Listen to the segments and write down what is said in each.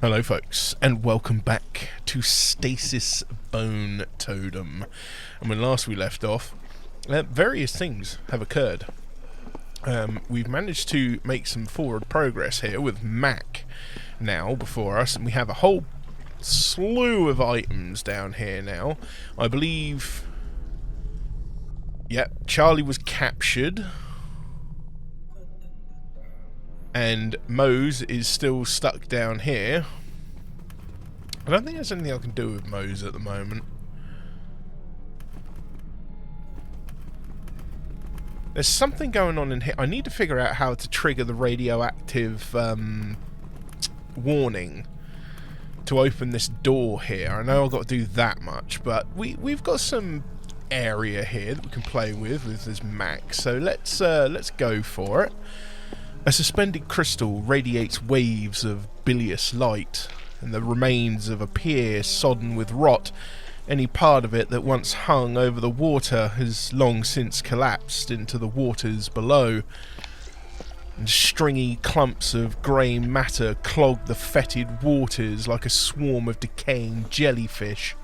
Hello folks, and welcome back to Stasis Bone Totem. And when last we left off, various things have occurred. We've managed to make some forward progress here with Mac now before us, and we have a whole slew of items down here now. I believe... Yep, Charlie was captured. And Mose is still stuck down here. I don't think there's anything I can do with Mose at the moment. There's something going on in here. I need to figure out how to trigger the radioactive warning to open this door here. I know I've got to do that much, but we've got some area here that we can play with this Mac. So let's go for it. A suspended crystal radiates waves of bilious light, and the remains of a pier sodden with rot. Any part of it that once hung over the water has long since collapsed into the waters below, and stringy clumps of grey matter clog the fetid waters like a swarm of decaying jellyfish.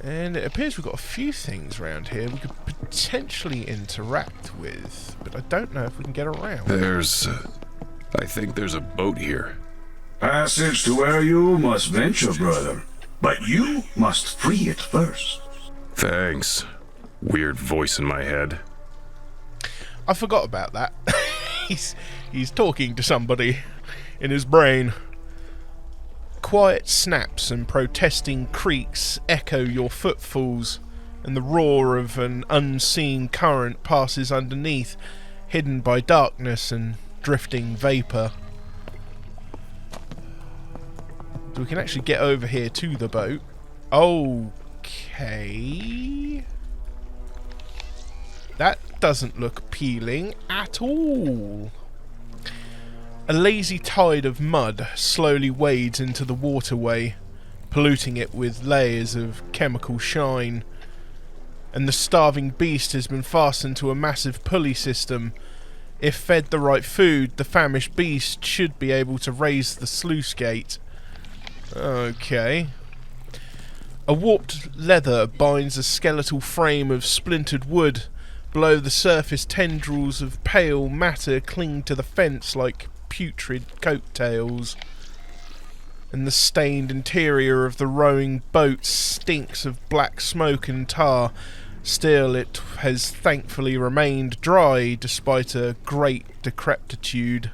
And it appears we've got a few things around here we could potentially interact with, but I don't know if we can get around. I think there's a boat here. Passage to where you must venture, brother. But you must free it first. Thanks. Weird voice in my head. I forgot about that. He's talking to somebody in his brain. Quiet snaps and protesting creaks echo your footfalls, and the roar of an unseen current passes underneath, hidden by darkness and drifting vapour. So we can actually get over here to the boat. Okay. That doesn't look appealing at all. A lazy tide of mud slowly wades into the waterway, polluting it with layers of chemical shine. And the starving beast has been fastened to a massive pulley system. If fed the right food, the famished beast should be able to raise the sluice gate. Okay. A warped leather binds a skeletal frame of splintered wood. Below the surface, tendrils of pale matter cling to the fence like putrid coattails, and the stained interior of the rowing boat stinks of black smoke and tar. Still, it has thankfully remained dry despite a great decrepitude.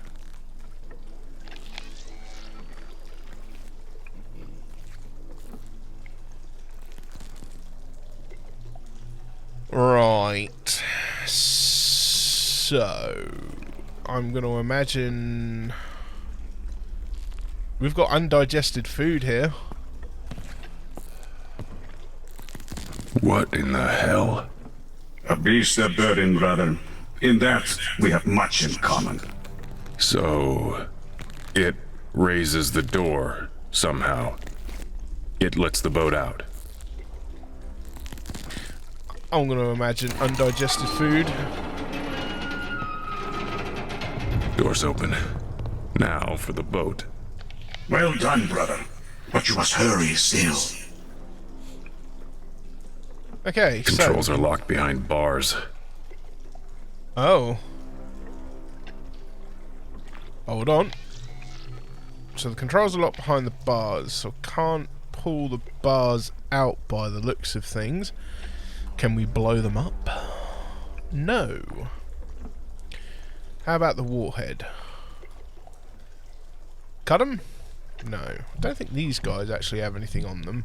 Right, so I'm going to imagine we've got undigested food here. What in the hell? A beast of burden, brother. In that, we have much in common. So, it raises the door somehow. It lets the boat out. I'm going to imagine undigested food. Door's open. Now for the boat. Well done, brother. But you must hurry still. Okay, Controls are locked behind bars. Oh. Hold on. So the controls are locked behind the bars, so can't pull the bars out by the looks of things. Can we blow them up? No. How about the warhead? Cut them? No. I don't think these guys actually have anything on them.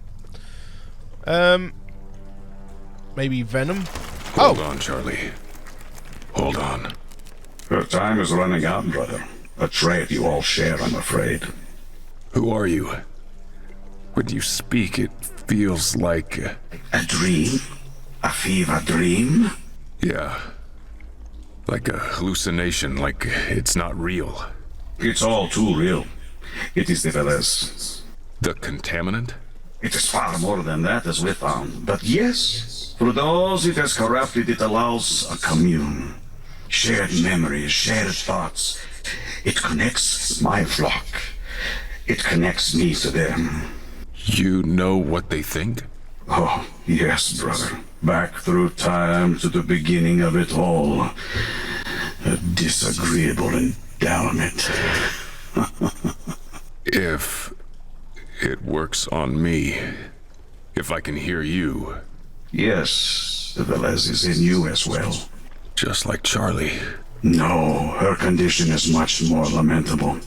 Maybe venom? Hold on, Charlie. Hold on. Your time is running out, brother. A trade you all share, I'm afraid. Who are you? When you speak, it feels like... A dream? A fever dream? Yeah. Like a hallucination, like it's not real. It's all too real. It is nevertheless. The contaminant? It is far more than that, as we found. But yes, for those it has corrupted, it allows a commune. Shared memories, shared thoughts. It connects my flock. It connects me to them. You know what they think? Oh, yes, brother. Back through time to the beginning of it all. A disagreeable endowment. If it works on me, if I can hear you. Yes, the Velez is in you as well. Just like Charlie. No, her condition is much more lamentable.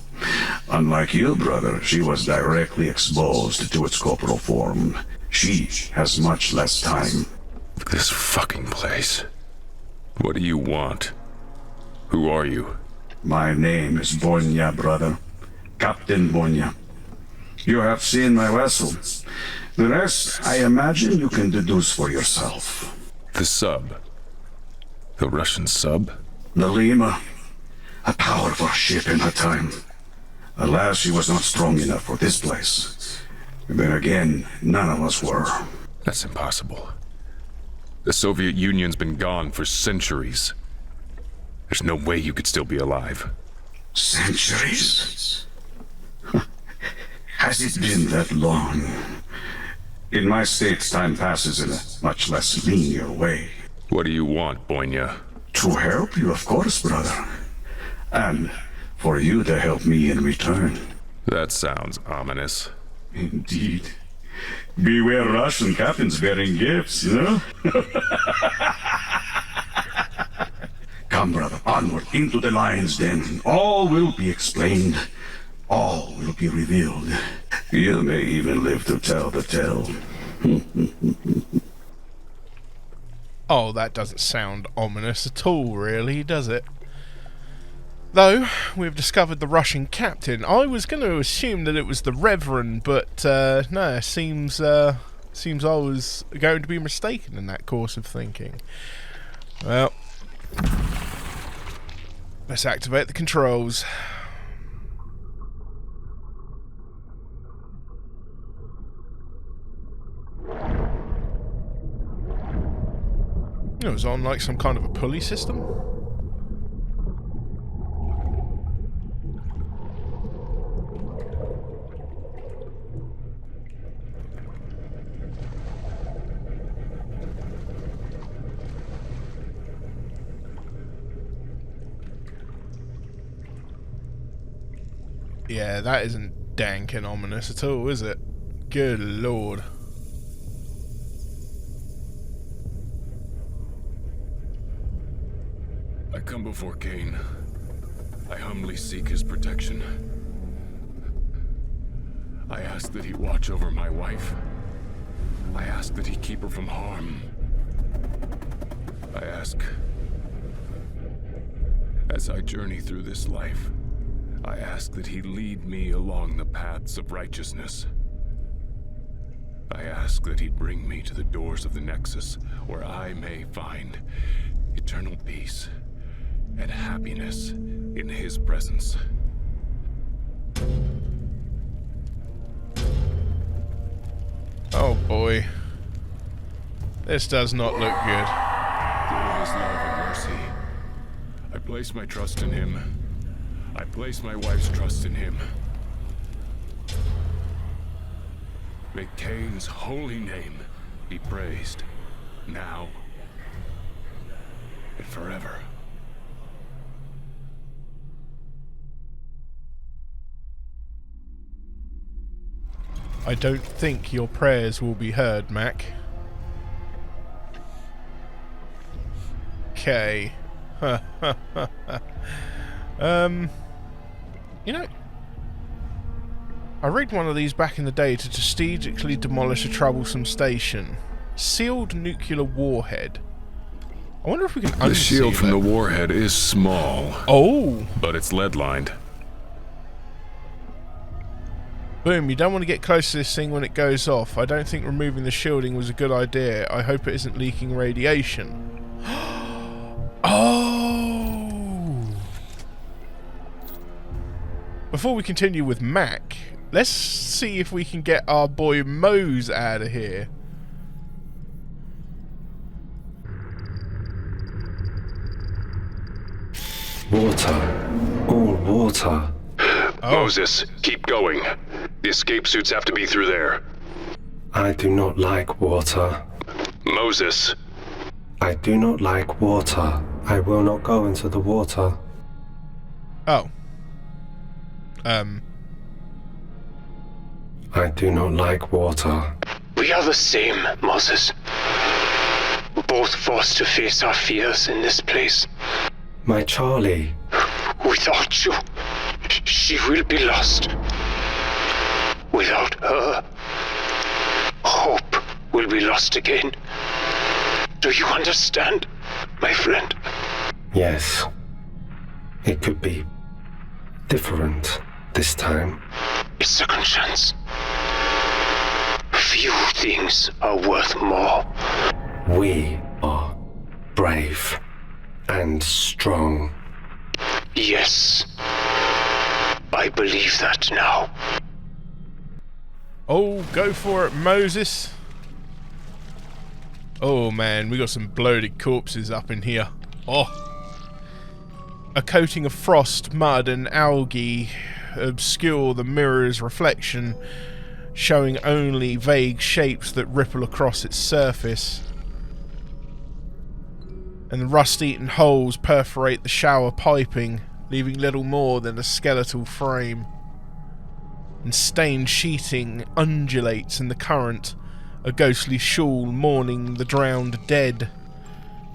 Unlike you, brother, she was directly exposed to its corporal form. She has much less time. This fucking place. What do you want? Who are you? My name is Bonya, brother. Captain Bonya. You have seen my vessel. The rest, I imagine you can deduce for yourself. The sub. The Russian sub? The Lima. A powerful ship in her time. Alas, she was not strong enough for this place. Then again, none of us were. That's impossible. The Soviet Union's been gone for centuries. There's no way you could still be alive. Centuries? Has it been that long? In my state, time passes in a much less linear way. What do you want, Bonya? To help you, of course, brother. And for you to help me in return. That sounds ominous. Indeed. Beware Russian captains bearing gifts, you know? Come, brother, onward into the lion's den. All will be explained. All will be revealed. You may even live to tell the tale. Oh, that doesn't sound ominous at all, really, does it? Though, we've discovered the Russian captain. I was going to assume that it was the Reverend, but no, it seems I was going to be mistaken in that course of thinking. Well, let's activate the controls. It was on like some kind of a pulley system. Yeah, that isn't dank and ominous at all, is it? Good lord. I come before Cayne. I humbly seek his protection. I ask that he watch over my wife. I ask that he keep her from harm. I ask, as I journey through this life, I ask that he lead me along the paths of righteousness. I ask that he bring me to the doors of the Nexus, where I may find eternal peace and happiness in his presence. Oh boy. This does not look good. Through his love and mercy, I place my trust in him. I place my wife's trust in him. May Cayne's holy name be praised, now and forever. I don't think your prayers will be heard, Mac. Okay. You know, I rigged one of these back in the day to strategically demolish a troublesome station. Sealed nuclear warhead. I wonder if we can unseal The shield from it. the warhead is small, Oh! but it's lead-lined. Boom, you don't want to get close to this thing when it goes off. I don't think removing the shielding was a good idea. I hope it isn't leaking radiation. Oh! Before we continue with Mac, let's see if we can get our boy Mose out of here. Water. All water. Moses, keep going. The escape suits have to be through there. I do not like water. Moses. I do not like water. I will not go into the water. Oh. I do not like water. We are the same, Moses. Both forced to face our fears in this place. My Charlie. Without you, she will be lost. Without her, hope will be lost again. Do you understand, my friend? Yes. It could be different this time. A second chance. Few things are worth more. We are brave and strong. Yes. I believe that now. Oh, go for it, Moses. Oh man, we got some bloated corpses up in here. Oh. A coating of frost, mud and algae obscure the mirror's reflection, showing only vague shapes that ripple across its surface. And the rust-eaten holes perforate the shower piping, leaving little more than a skeletal frame. And stained sheeting undulates in the current, a ghostly shawl mourning the drowned dead.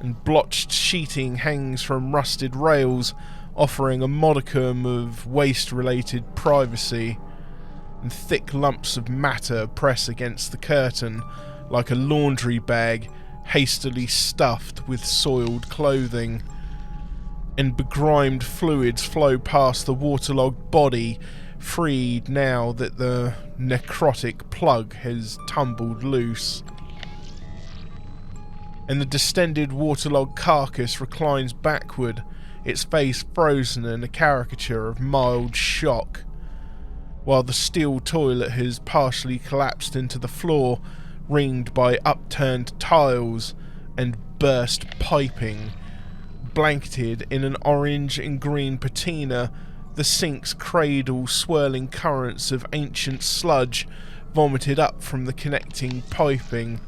And blotched sheeting hangs from rusted rails, offering a modicum of waste-related privacy. And thick lumps of matter press against the curtain, like a laundry bag hastily stuffed with soiled clothing. And begrimed fluids flow past the waterlogged body, freed now that the necrotic plug has tumbled loose. And the distended waterlogged carcass reclines backward, its face frozen in a caricature of mild shock, while the steel toilet has partially collapsed into the floor, ringed by upturned tiles and burst piping. Blanketed in an orange and green patina, the sink's cradle swirling currents of ancient sludge vomited up from the connecting piping.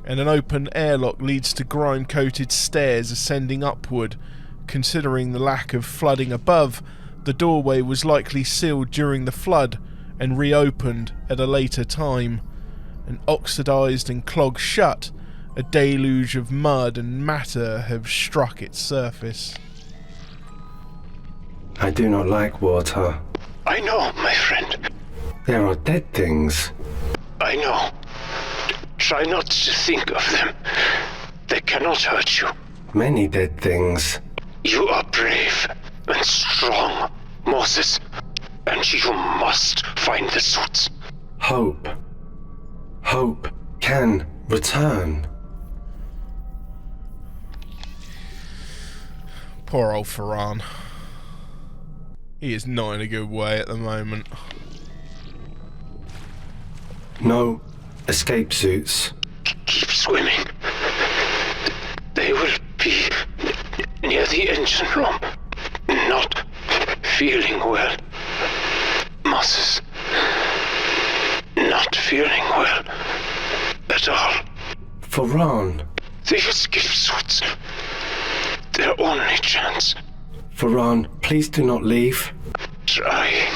And an open airlock leads to grime-coated stairs ascending upward. Considering the lack of flooding above, the doorway was likely sealed during the flood and reopened at a later time. And oxidized and clogged shut, a deluge of mud and matter have struck its surface. I do not like water. I know, my friend. There are dead things. I know. Try not to think of them. They cannot hurt you. Many dead things. You are brave and strong, Moses. And you must find the suits. Hope. Hope can return. Poor old Ferran. He is not in a good way at the moment. No escape suits. Keep swimming. They will be near the engine room. Not feeling well. Moses. Not feeling well. At all. Ferran. The escape suits. Their only chance. Ferran, please do not leave. Trying.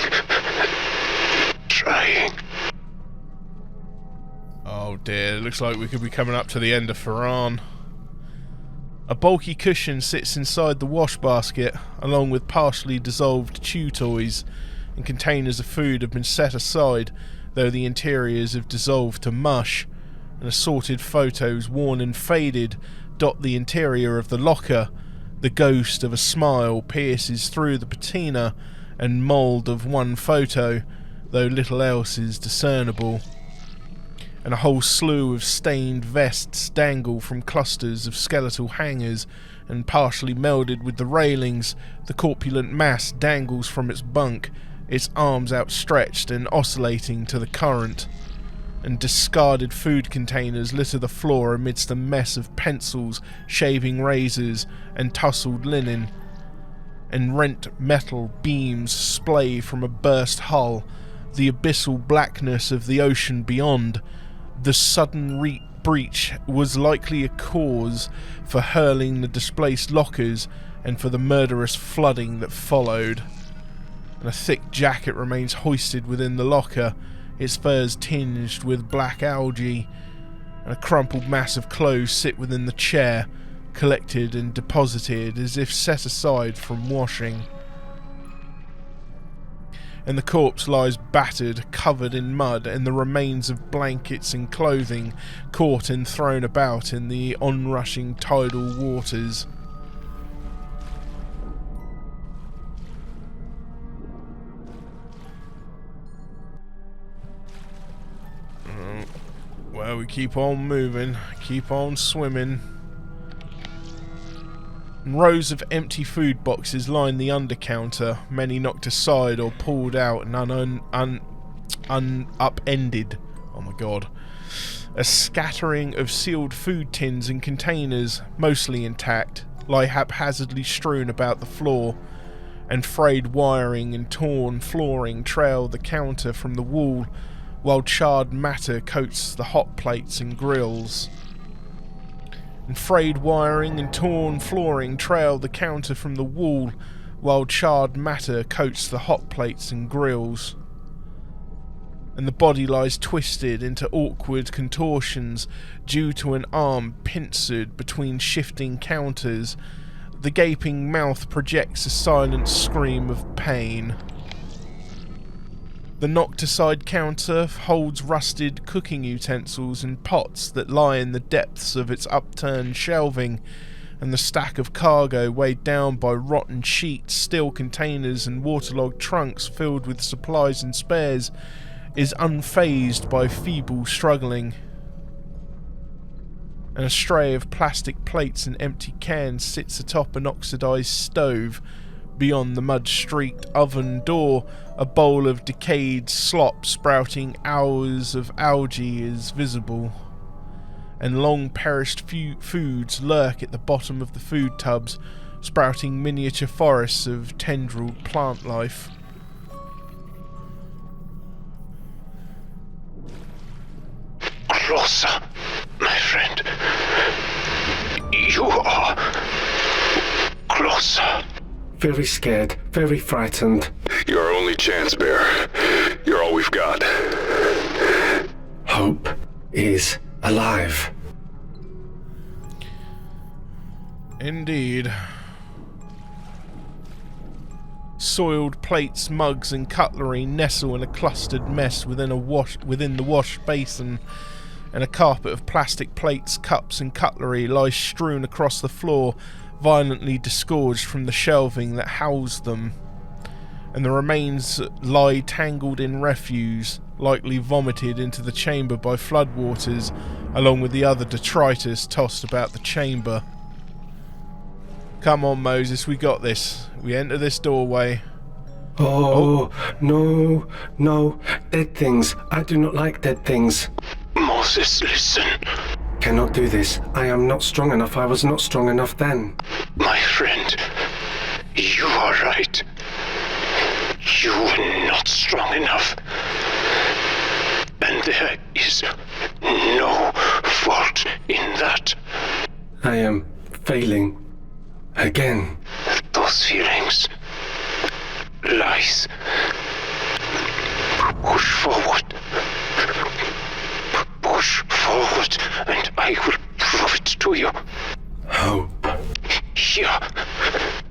Oh dear, it looks like we could be coming up to the end of Ferran. A bulky cushion sits inside the wash basket, along with partially dissolved chew toys, and containers of food have been set aside, though the interiors have dissolved to mush, and assorted photos, worn and faded, dot the interior of the locker. The ghost of a smile pierces through the patina and mould of one photo, though little else is discernible. And a whole slew of stained vests dangle from clusters of skeletal hangers, and partially melded with the railings, the corpulent mass dangles from its bunk, its arms outstretched and oscillating to the current. And discarded food containers litter the floor amidst a mess of pencils, shaving razors, and tousled linen. And rent metal beams splay from a burst hull, the abyssal blackness of the ocean beyond. The sudden breach was likely a cause for hurling the displaced lockers and for the murderous flooding that followed. And a thick jacket remains hoisted within the locker, its furs tinged with black algae, and a crumpled mass of clothes sit within the chair, collected and deposited as if set aside from washing. And the corpse lies battered, covered in mud, and the remains of blankets and clothing caught and thrown about in the onrushing tidal waters. Well, we keep on moving, keep on swimming. Rows of empty food boxes line the undercounter, many knocked aside or pulled out and upended. Oh my god. A scattering of sealed food tins and containers, mostly intact, lie haphazardly strewn about the floor, and frayed wiring and torn flooring trail the counter from the wall, while charred matter coats the hot plates and grills. And frayed wiring and torn flooring trail the counter from the wall, while charred matter coats the hot plates and grills. And the body lies twisted into awkward contortions due to an arm pincered between shifting counters. The gaping mouth projects a silent scream of pain. The knocked-aside counter holds rusted cooking utensils and pots that lie in the depths of its upturned shelving, and the stack of cargo weighed down by rotten sheets, steel containers and waterlogged trunks filled with supplies and spares is unfazed by feeble struggling. And a tray of plastic plates and empty cans sits atop an oxidized stove. Beyond the mud-streaked oven door, a bowl of decayed slop sprouting hours of algae is visible, and long-perished foods lurk at the bottom of the food tubs, sprouting miniature forests of tendrilled plant life. Closer, my friend. You are closer. Very scared, very frightened. You're our only chance, Bear. You're all we've got. Hope is alive. Indeed. Soiled plates, mugs and cutlery nestle in a clustered mess within the wash basin, and a carpet of plastic plates, cups and cutlery lies strewn across the floor, violently disgorged from the shelving that housed them, and the remains lie tangled in refuse, likely vomited into the chamber by floodwaters, along with the other detritus tossed about the chamber. Come on, Moses, we got this. We enter this doorway. Oh, no, dead things. I do not like dead things. Moses, listen. Cannot do this. I am not strong enough. I was not strong enough then. My friend, you are right. You were not strong enough. And there is no fault in that. I am failing. Again. Those feelings. Lies. Push forward. Push forward, and I will prove it to you. Hope. Here,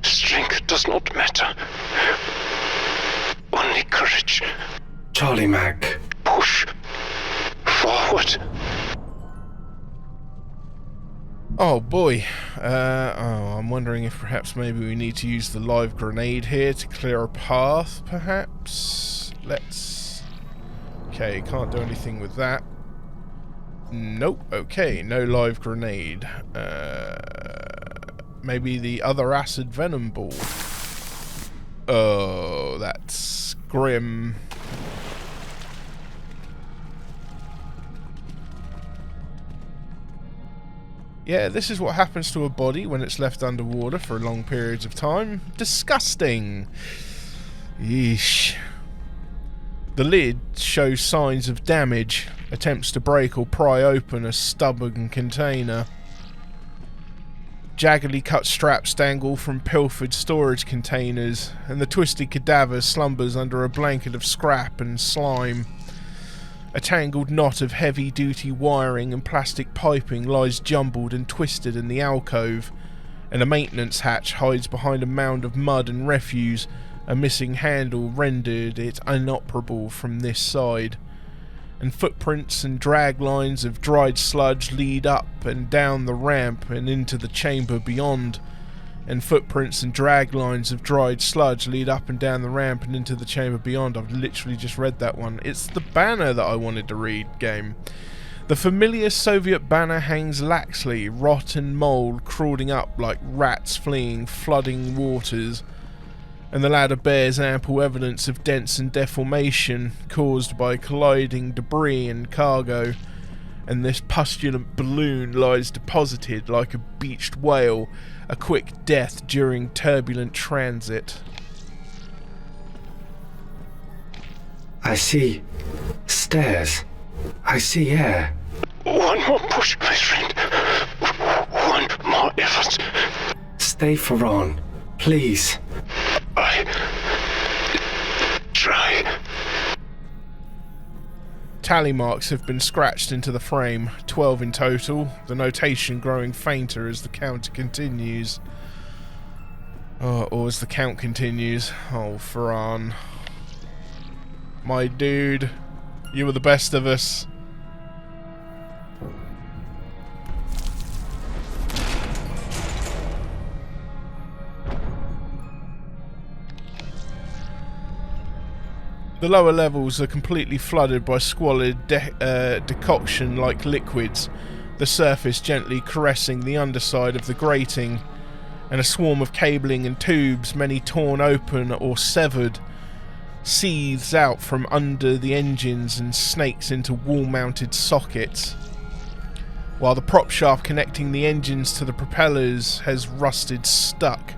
strength does not matter. Only courage. Charlie Mac. Push forward. Oh boy. I'm wondering if perhaps maybe we need to use the live grenade here to clear a path, perhaps? Let's... Okay, can't do anything with that. Nope, okay, no live grenade. Maybe the other acid venom ball. Oh, that's grim. Yeah, this is what happens to a body when it's left underwater for long periods of time. Disgusting. Yeesh. The lid shows signs of damage, attempts to break or pry open a stubborn container. Jaggedly cut straps dangle from pilfered storage containers, and the twisted cadaver slumbers under a blanket of scrap and slime. A tangled knot of heavy-duty wiring and plastic piping lies jumbled and twisted in the alcove, and a maintenance hatch hides behind a mound of mud and refuse. A missing handle rendered it inoperable from this side, and footprints and drag lines of dried sludge lead up and down the ramp and into the chamber beyond, and footprints and drag lines of dried sludge lead up and down the ramp and into the chamber beyond. I've literally just read that one. It's the banner that I wanted to read, game. The familiar Soviet banner hangs laxly, rot and mould crawling up like rats fleeing flooding waters, and the ladder bears ample evidence of dents and deformation caused by colliding debris and cargo, and this pustulant balloon lies deposited like a beached whale, a quick death during turbulent transit. I see stairs. I see air. One more push, my friend. One more effort. Stay, Ferran. Please. I try. Tally marks have been scratched into the frame, 12 in total, the notation growing fainter as the count continues. Or as the count continues. Oh, Ferran. My dude, you were the best of us. The lower levels are completely flooded by squalid decoction-like liquids, the surface gently caressing the underside of the grating, and a swarm of cabling and tubes, many torn open or severed, seethes out from under the engines and snakes into wall-mounted sockets, while the prop shaft connecting the engines to the propellers has rusted stuck.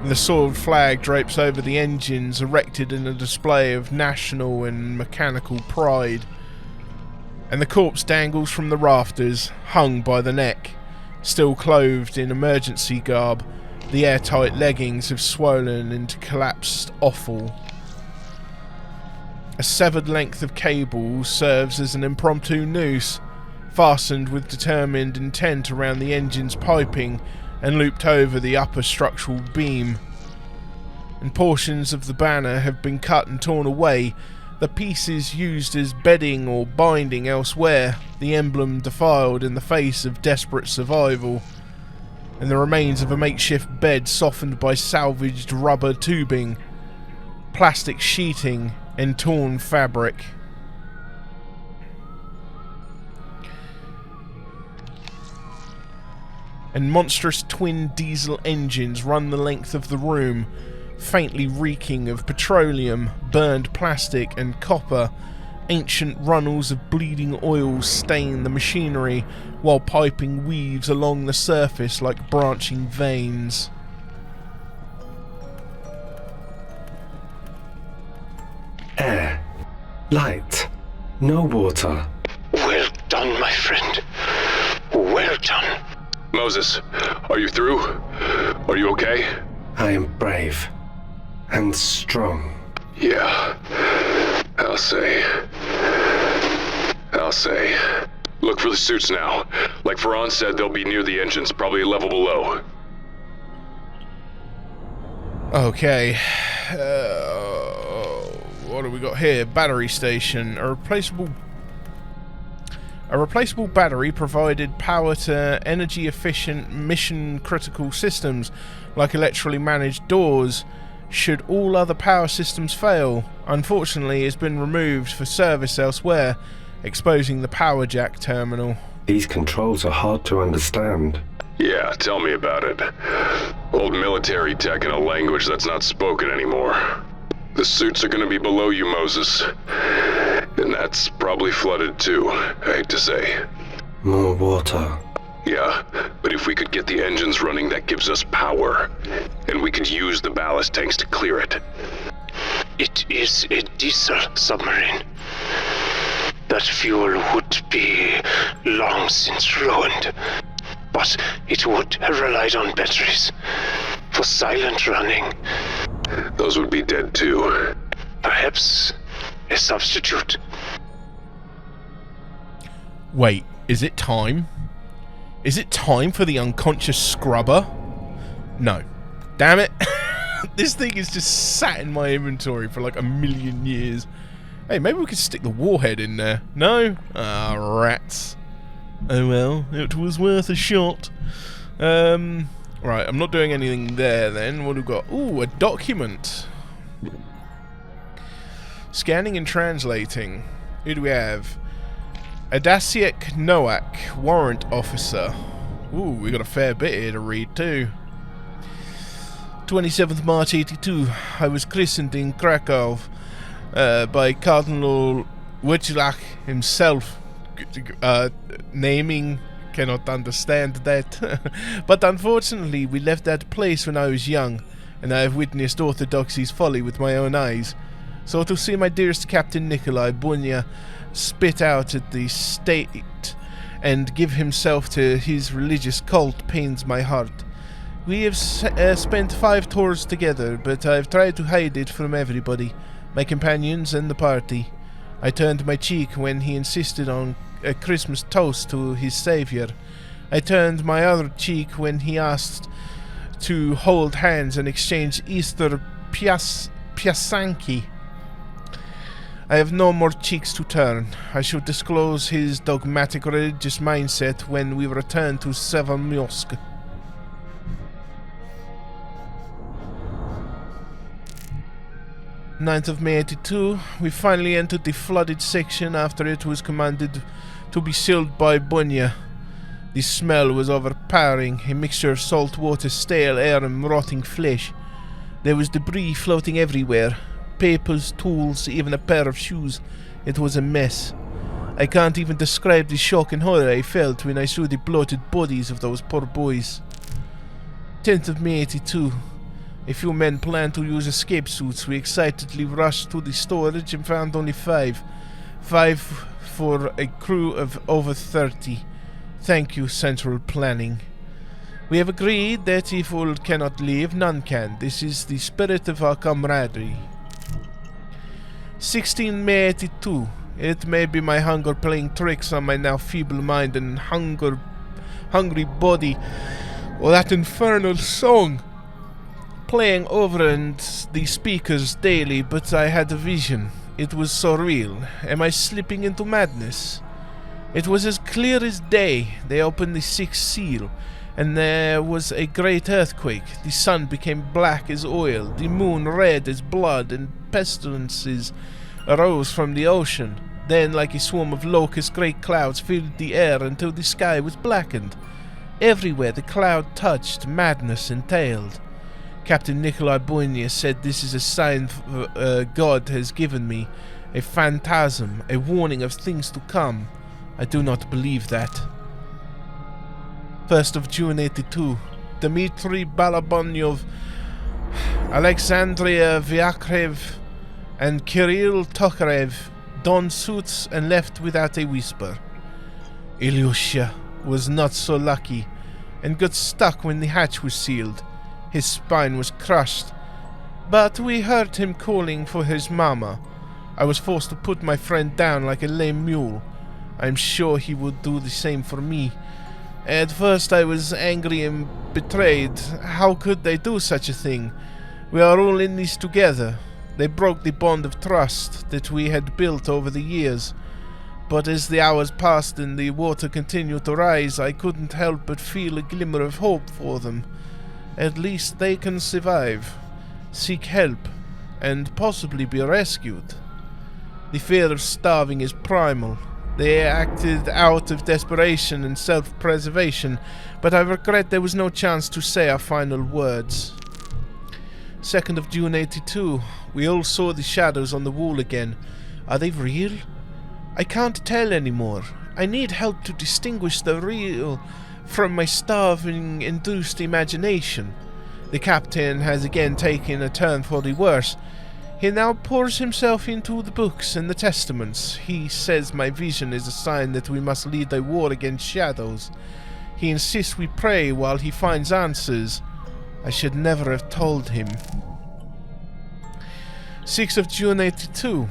The soiled flag drapes over the engines, erected in a display of national and mechanical pride. And the corpse dangles from the rafters, hung by the neck. Still clothed in emergency garb, the airtight leggings have swollen into collapsed offal. A severed length of cable serves as an impromptu noose, fastened with determined intent around the engine's piping and looped over the upper structural beam. And portions of the banner have been cut and torn away, the pieces used as bedding or binding elsewhere, the emblem defiled in the face of desperate survival, and the remains of a makeshift bed softened by salvaged rubber tubing, plastic sheeting and torn fabric. And monstrous twin diesel engines run the length of the room, faintly reeking of petroleum, burned plastic and copper. Ancient runnels of bleeding oil stain the machinery, while piping weaves along the surface like branching veins. Air. Light. No water. Well done, my friend. Well done. Moses, are you through? Are you okay? I am brave. And strong. Yeah. I'll say. Look for the suits now. Like Ferran said, they'll be near the engines, probably a level below. Okay. What do we got here? Battery station. A replaceable battery provided power to energy-efficient, mission-critical systems, like electrically managed doors, should all other power systems fail. Unfortunately, it's been removed for service elsewhere, exposing the power jack terminal. These controls are hard to understand. Yeah, tell me about it. Old military tech in a language that's not spoken anymore. The suits are gonna be below you, Moses. And that's probably flooded too, I hate to say. More water. Yeah, but if we could get the engines running, that gives us power. And we could use the ballast tanks to clear it. It is a diesel submarine. That fuel would be long since ruined, but it would have relied on batteries for silent running. Those would be dead too. Perhaps a substitute. Wait, is it time? Is it time for the unconscious scrubber? No. Damn it. This thing is just sat in my inventory for like 1,000,000 years. Hey, maybe we could stick the warhead in there. No? Ah, rats. Oh well, it was worth a shot. Right, I'm not doing anything there then. What have we got? Ooh, a document. Scanning and translating. Who do we have? Adasiek Noak, warrant officer. Ooh, we got a fair bit here to read too. 27th March 82. I was christened in Krakow by Cardinal Wojciech himself. Naming, cannot understand that. But unfortunately, we left that place when I was young, and I have witnessed orthodoxy's folly with my own eyes. So to see my dearest Captain Nikolai Bunya spit out at the state and give himself to his religious cult pains my heart. We have spent 5 tours together, but I've tried to hide it from everybody, my companions and the party. I turned my cheek when he insisted on a Christmas toast to his savior. I turned my other cheek when he asked to hold hands and exchange Easter piasanki. I have no more cheeks to turn. I shall disclose his dogmatic religious mindset when we return to Severomorsk. Ninth of May 82, we finally entered the flooded section after it was commanded to be sealed by Bunya. The smell was overpowering, a mixture of salt water, stale air and rotting flesh. There was debris floating everywhere, papers, tools, even a pair of shoes. It was a mess. I can't even describe the shock and horror I felt when I saw the bloated bodies of those poor boys. 10th of May 82. A few men planned to use escape suits. We excitedly rushed to the storage and found only 5. 5 for a crew of over 30. Thank you, Central Planning. We have agreed that if all cannot leave, none can. This is the spirit of our camaraderie. 16 May 82. It may be my hunger playing tricks on my now feeble mind and hungry body, or that infernal song playing over and the speakers daily, but I had a vision. It was so real. Am I slipping into madness? It was as clear as day. They opened the 6th seal, and there was a great earthquake. The sun became black as oil, the moon red as blood, and pestilences arose from the ocean. Then, like a swarm of locusts, great clouds filled the air until the sky was blackened. Everywhere the cloud touched, madness entailed. Captain Nikolai Bunya said this is a sign God has given me, a phantasm, a warning of things to come. I do not believe that. 1st of June 82. Dmitry Balabonyov, Alexandria Vyakrev, and Kirill Tokarev donned suits and left without a whisper. Ilyusha was not so lucky and got stuck when the hatch was sealed. His spine was crushed, but we heard him calling for his mama. I was forced to put my friend down like a lame mule. I'm sure he would do the same for me. At first I was angry and betrayed. How could they do such a thing? We are all in this together. They broke the bond of trust that we had built over the years. But as the hours passed and the water continued to rise, I couldn't help but feel a glimmer of hope for them. At least they can survive, seek help, and possibly be rescued. The fear of starving is primal. They acted out of desperation and self-preservation, but I regret there was no chance to say our final words. 2nd of June 82. We all saw the shadows on the wall again. Are they real? I can't tell anymore. I need help to distinguish the real from my starving-induced imagination. The captain has again taken a turn for the worse. He now pours himself into the books and the testaments. He says my vision is a sign that we must lead a war against shadows. He insists we pray while he finds answers. I should never have told him. 6th of June 82.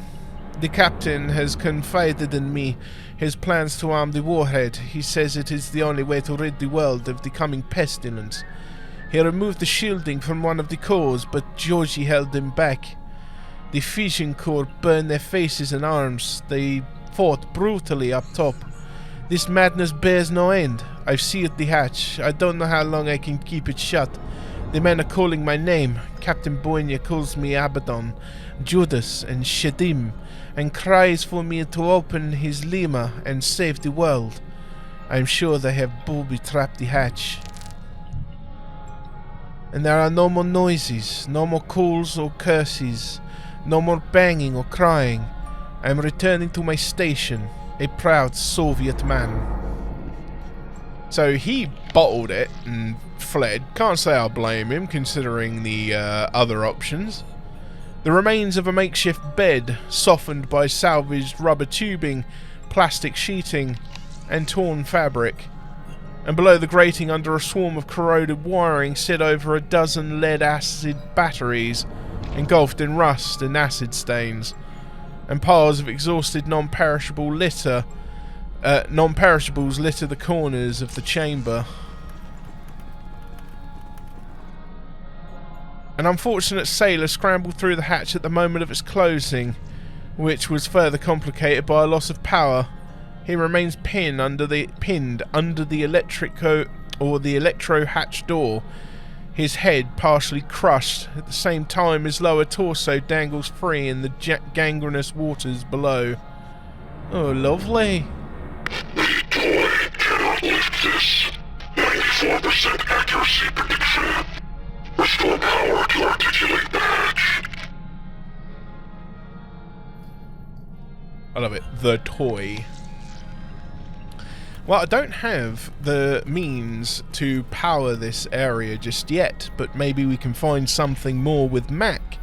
The captain has confided in me his plans to arm the warhead. He says it is the only way to rid the world of the coming pestilence. He removed the shielding from one of the cores, but Georgie held him back. The Fission Corps burned their faces and arms. They fought brutally up top. This madness bears no end. I've sealed the hatch. I don't know how long I can keep it shut. The men are calling my name. Captain Boynia calls me Abaddon, Judas and Shedim, and cries for me to open his Lima and save the world. I'm sure they have booby-trapped the hatch. And there are no more noises, no more calls or curses, no more banging or crying. I am returning to my station, a proud Soviet man. So he bottled it and fled. Can't say I blame him, considering the other options. The remains of a makeshift bed, softened by salvaged rubber tubing, plastic sheeting, and torn fabric. And below the grating, under a swarm of corroded wiring, sit over a dozen lead-acid batteries, engulfed in rust and acid stains, and piles of exhausted non-perishable litter. Non-perishables litter the corners of the chamber. An unfortunate sailor scrambled through the hatch at the moment of its closing, which was further complicated by a loss of power. He remains pinned under the electro hatch door, his head partially crushed. At the same time, his lower torso dangles free in the gangrenous waters below. Oh, lovely. The toy cannot lift this. 94% accuracy prediction. Restore power to articulate the hatch. I love it. The toy. Well, I don't have the means to power this area just yet, but maybe we can find something more with Mac.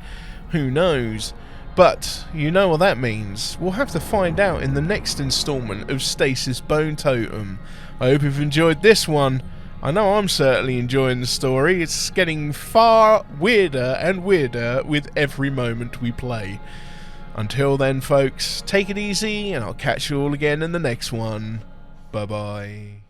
Who knows? But you know what that means. We'll have to find out in the next installment of Stasis Bone Totem. I hope you've enjoyed this one. I know I'm certainly enjoying the story. It's getting far weirder and weirder with every moment we play. Until then, folks, take it easy, and I'll catch you all again in the next one. Bye-bye.